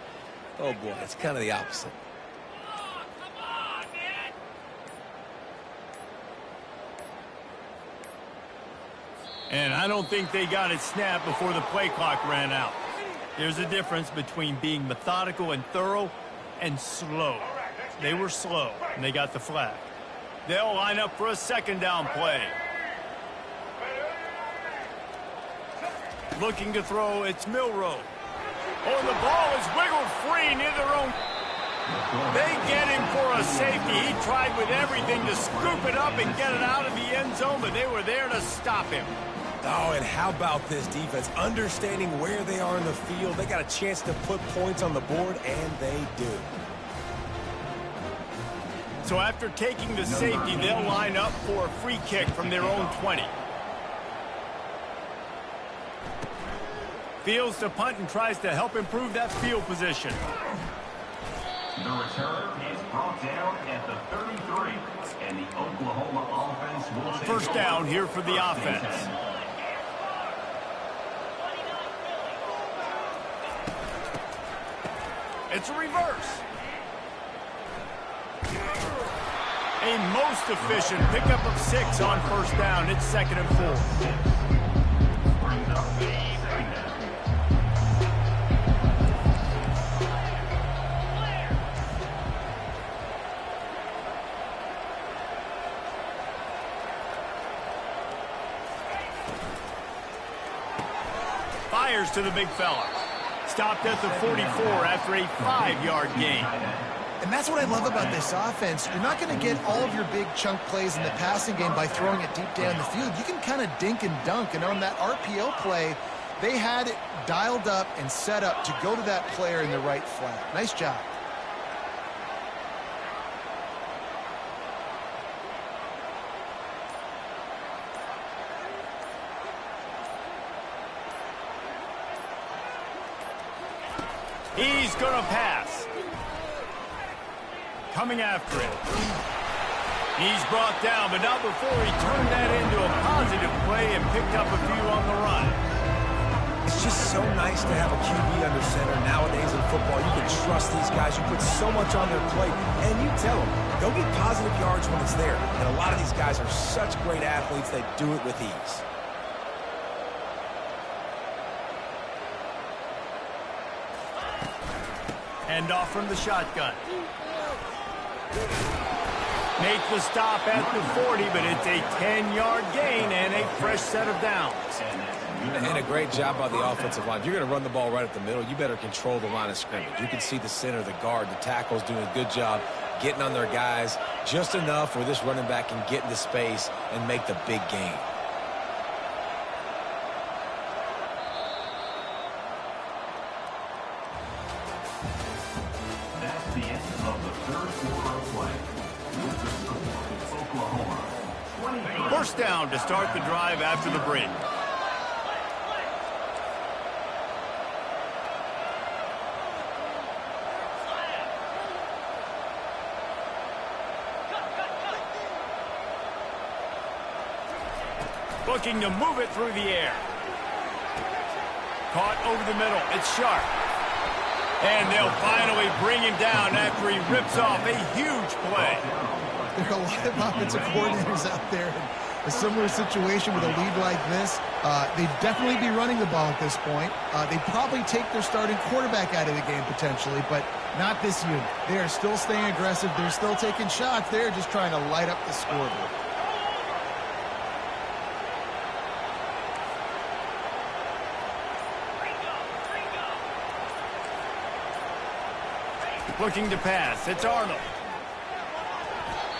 oh, boy, it's kind of the opposite. And I don't think they got it snapped before the play clock ran out. There's a difference between being methodical and thorough and slow. They were slow, and they got the flag. They'll line up for a second down play. Looking to throw, it's Milroe. Oh, the ball is wiggled free near their own. They get him for a safety. He tried with everything to scoop it up and get it out of the end zone, but they were there to stop him. Oh, and how about this defense? Understanding where they are in the field. They got a chance to put points on the board, and they do. So after taking the safety, they'll line up for a free kick from their own 20. Fields to punt and tries to help improve that field position. The return is brought down at the 33, and the Oklahoma offense will take First down here for the offense. It's a reverse. A most efficient pickup of 6 on first down. It's 2nd and 4. Fires to the big fella. Stopped at the 44 after a 5-yard gain. And that's what I love about this offense. You're not going to get all of your big chunk plays in the passing game by throwing it deep down the field. You can kind of dink and dunk. And on that RPO play, they had it dialed up and set up to go to that player in the right flat. Nice job. He's going to pass. Coming after it. He's brought down, but not before he turned that into a positive play and picked up a few on the run. It's just so nice to have a QB under center. Nowadays in football, you can trust these guys. You put so much on their plate, and you tell them, go get positive yards when it's there. And a lot of these guys are such great athletes, they do it with ease. Hand off from the shotgun. Make the stop at the 40, but it's a 10-yard gain and a fresh set of downs. And a great job by the offensive line. If you're going to run the ball right at the middle, you better control the line of scrimmage. You can see the center, the guard, the tackles doing a good job getting on their guys just enough where this running back can get into space and make the big gain. That's the end of the third quarter of play. With the score, Oklahoma 20. First down to start the drive after the break. Looking to move it through the air. Caught over the middle. It's sharp. And they'll finally bring him down after he rips off a huge play. There are a lot of offensive coordinators out there in a similar situation with a lead like this. They'd definitely be running the ball at this point. They'd probably take their starting quarterback out of the game potentially, but not this unit. They are still staying aggressive. They're still taking shots. They're just trying to light up the scoreboard. Looking to pass. It's Arnold.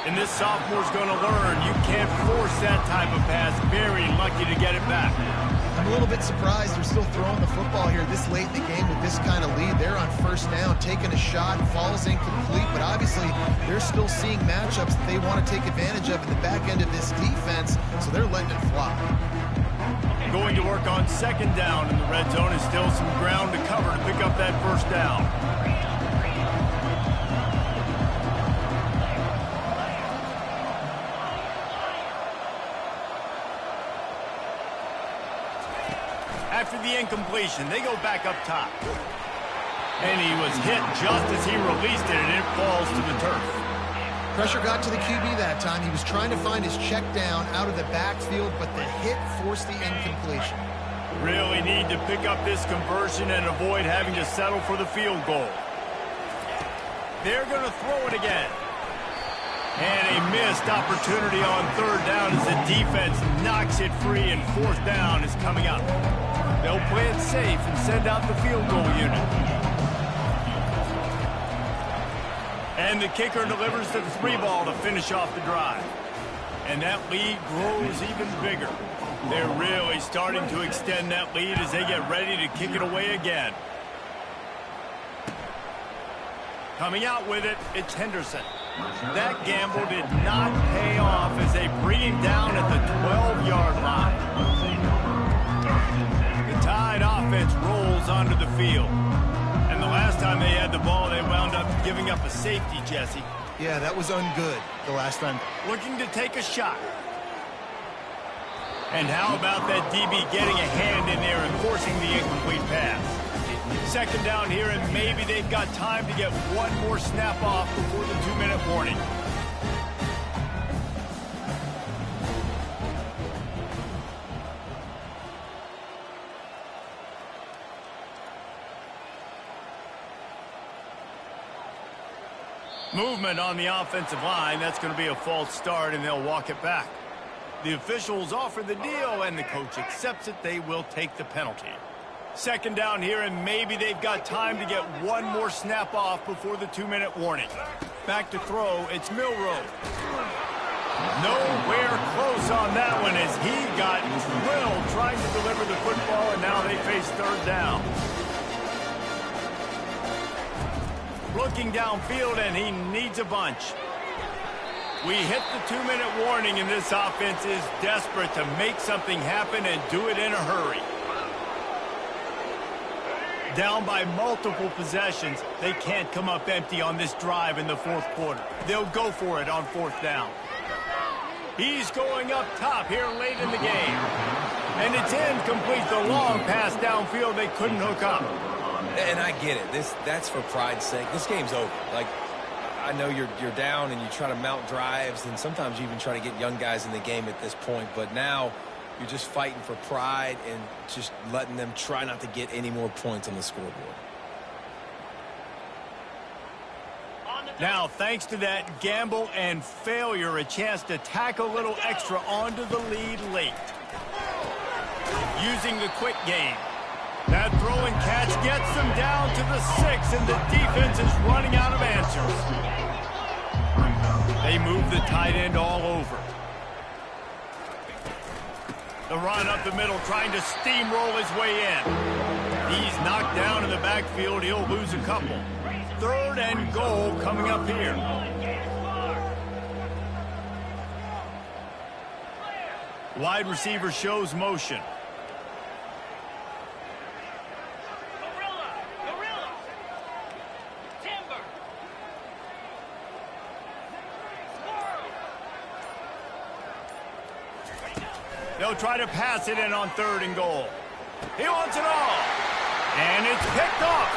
And this sophomore's going to learn you can't force that type of pass. Very lucky to get it back. I'm a little bit surprised they're still throwing the football here this late in the game with this kind of lead. They're on first down, taking a shot, falls incomplete, but obviously they're still seeing matchups that they want to take advantage of in the back end of this defense, so they're letting it fly. Going to work on second down in the red zone. Is still some ground to cover to pick up that first down. After the incompletion, they go back up top. And he was hit just as he released it, and it falls to the turf. Pressure got to the QB that time. He was trying to find his check down out of the backfield, but the hit forced the incompletion. Really need to pick up this conversion and avoid having to settle for the field goal. They're going to throw it again. And a missed opportunity on third down as the defense knocks it free, and fourth down is coming up. They'll play it safe and send out the field goal unit. And the kicker delivers the 3-ball to finish off the drive. And that lead grows even bigger. They're really starting to extend that lead as they get ready to kick it away again. Coming out with it, it's Henderson. That gamble did not pay off as they bring him down at the 12-yard line. The Tide offense rolls onto the field. And the last time they had the ball, they wound up giving up a safety, Jesse. Yeah, that was ungood the last time. Looking to take a shot. And how about that DB getting a hand in there and forcing the incomplete pass? Second down here, and maybe they've got time to get one more snap off before the 2-minute warning. Movement on the offensive line. That's going to be a false start, and they'll walk it back. The officials offer the deal, and the coach accepts it. They will take the penalty. Second down here, and maybe they've got time to get one more snap off before the 2-minute warning. Back to throw, it's Milroe. Nowhere close on that one as he got drilled trying to deliver the football, and now they face third down. Looking downfield, and he needs a bunch. We hit the 2-minute warning, and this offense is desperate to make something happen and do it in a hurry. Down by multiple possessions, they can't come up empty on this drive in the fourth quarter. They'll go for it on fourth down. He's going up top here late in the game. And it's incomplete. The long pass downfield, they couldn't hook up. And I get it. That's for pride's sake. This game's over. Like, I know you're down and you try to mount drives, and sometimes you even try to get young guys in the game at this point. But now you're just fighting for pride and just letting them try not to get any more points on the scoreboard. Now, thanks to that gamble and failure, a chance to tack a little extra onto the lead late. Using the quick game. That throw and catch gets them down to the 6, and the defense is running out of answers. They move the tight end all over. The run up the middle, trying to steamroll his way in. He's knocked down in the backfield. He'll lose a couple. Third and goal coming up here. Wide receiver shows motion. They'll try to pass it in on third and goal. He wants it all. And it's picked off.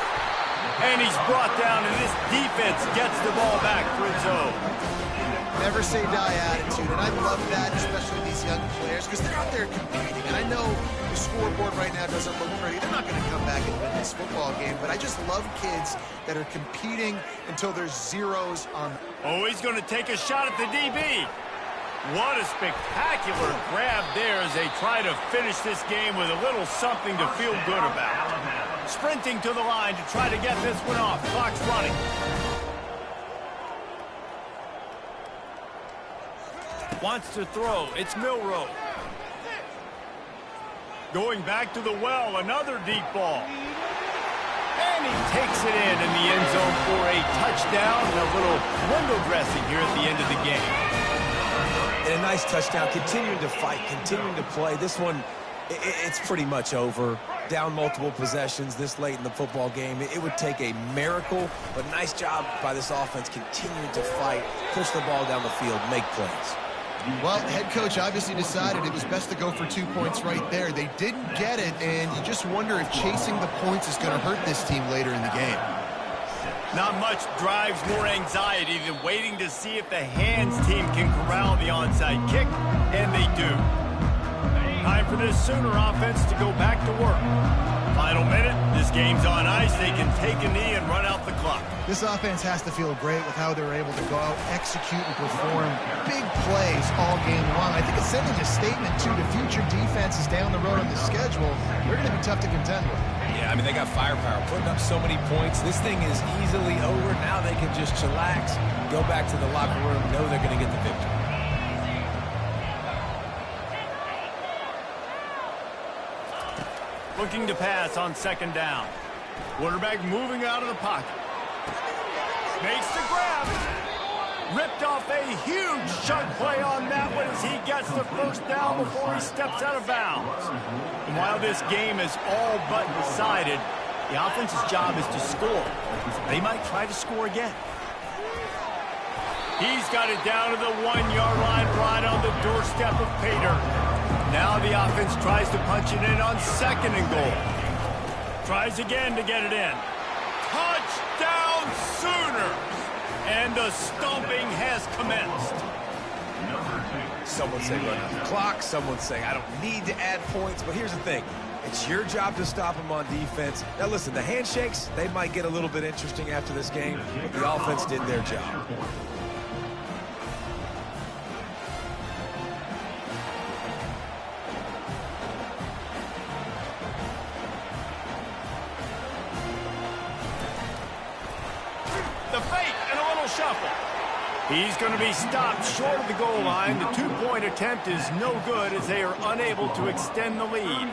And he's brought down, and this defense gets the ball back for its own. Never say die attitude, and I love that, especially these young players, because they're out there competing. And I know the scoreboard right now doesn't look pretty. They're not going to come back and win this football game, but I just love kids that are competing until there's zeros on. Oh, he's going to take a shot at the DB. What a spectacular grab there as they try to finish this game with a little something to feel good about. Sprinting to the line to try to get this one off. Clock's running. Wants to throw. It's Milroe. Going back to the well. Another deep ball. And he takes it in the end zone for a touchdown and a little window dressing here at the end of the game. And a nice touchdown, continuing to fight, continuing to play. This one, it's pretty much over. Down multiple possessions this late in the football game. It would take a miracle, but nice job by this offense continuing to fight, push the ball down the field, make plays. Well, the head coach obviously decided it was best to go for 2 points right there. They didn't get it, and you just wonder if chasing the points is going to hurt this team later in the game. Not much drives more anxiety than waiting to see if the hands team can corral the onside kick, and they do. Time for this Sooner offense to go back to work. Final minute, this game's on ice. They can take a knee and run out the clock. This offense has to feel great with how they're able to go out, execute, and perform big plays all game long. I think it's sending a statement, too, to future defenses down the road on the schedule. They're going to be tough to contend with. Yeah, I mean, they got firepower, putting up so many points. This thing is easily over. Now they can just chillax, go back to the locker room, know they're going to get the victory. Looking to pass on second down. Quarterback moving out of the pocket. Makes the grab. Ripped off a huge chunk play on that one as he gets the first down before he steps out of bounds. And while this game is all but decided, the offense's job is to score. They might try to score again. He's got it down to the 1-yard line right on the doorstep of pay dirt. Now the offense tries to punch it in on second and goal. Tries again to get it in. Touchdown Sooners! And the stomping has commenced. Number 2. Some would say run out the clock. Some would say I don't need to add points. But here's the thing. It's your job to stop them on defense. Now, listen, the handshakes, they might get a little bit interesting after this game, but the offense did their job. The fake and a little shuffle. He's going to be stopped short of the goal line. The two-point attempt is no good as they are unable to extend the lead.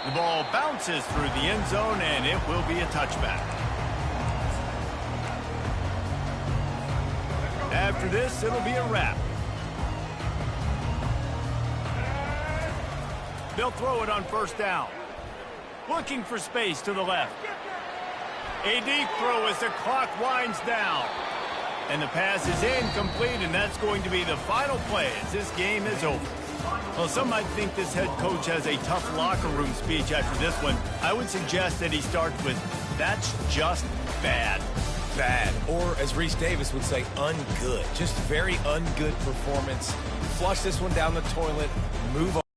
The ball bounces through the end zone, and it will be a touchback. After this, it'll be a wrap. They'll throw it on first down. Looking for space to the left. A deep throw as the clock winds down. And the pass is incomplete, and that's going to be the final play as this game is over. Well, some might think this head coach has a tough locker room speech after this one. I would suggest that he starts with, "That's just bad." Bad. Or, as Reese Davis would say, ungood. Just very ungood performance. Flush this one down the toilet. Move on.